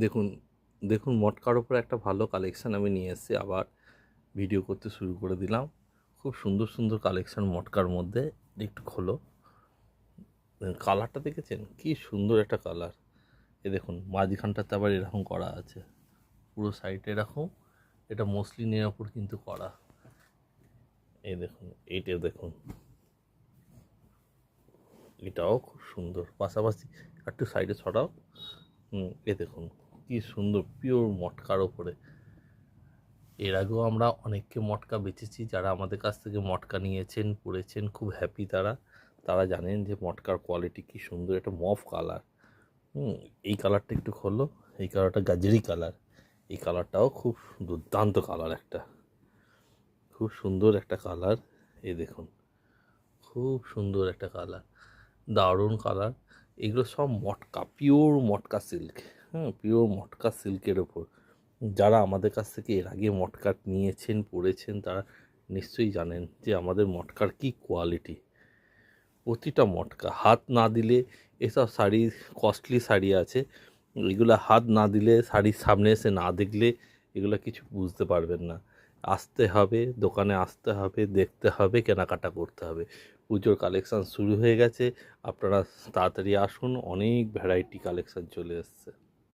দেখুন দেখুন মটকার ওপরে একটা ভালো কালেকশান আমি নিয়ে এসেছি, আবার ভিডিও করতে শুরু করে দিলাম। খুব সুন্দর সুন্দর কালেকশান মটকার মধ্যে। একটু খোলো, কালারটা দেখেছেন কি সুন্দর একটা কালার। এ দেখুন মাঝখানটাতে আবার এরকম করা আছে, পুরো সাইডে এরকম। এটা মসলিনের ওপর কিন্তু করা। এই দেখুন, এইটা দেখুন, এটাও খুব সুন্দর। পাশাপাশি একটু সাইডে ছড়াও। এ দেখুন কি সুন্দর পিওর মটকার ওপরে। এর আগেও আমরা অনেককে মটকা বেচেছি, যারা আমাদের কাছ থেকে মটকা নিয়েছেন পরেছেন খুব হ্যাপি। তারা তারা জানেন যে মটকার কোয়ালিটি কি সুন্দর। একটা মফ কালার। এই কালারটা একটু খোলো, এই কালারটা গাজরি কালার। এই কালারটাও খুব দুর্দান্ত কালার, একটা খুব সুন্দর একটা কালার। এই দেখুন খুব সুন্দর একটা কালার, দারুণ কালার। এগুলো সব মটকা, পিওর মটকা সিল্ক। পিওর মটকা সিল্কের ওপর। যারা আমাদের কাছ থেকে এর আগে মটকা নিয়েছেন পরেছেন তারা নিশ্চয়ই জানেন যে আমাদের মটকার কি কোয়ালিটি। প্রতিটা মটকা হাত না দিলে, এসব শাড়ি কস্টলি শাড়ি আছে, এগুলো হাত না দিলে, শাড়ির সামনে এসে না দেখলে এগুলো কিছু বুঝতে পারবেন না। আসতে হবে দোকানে, আসতে হবে, দেখতে হবে, কেনাকাটা করতে হবে। পুজোর কালেকশান শুরু হয়ে গেছে, আপনারা তাড়াতাড়ি আসুন, অনেক ভ্যারাইটি কালেকশান চলে এসছে।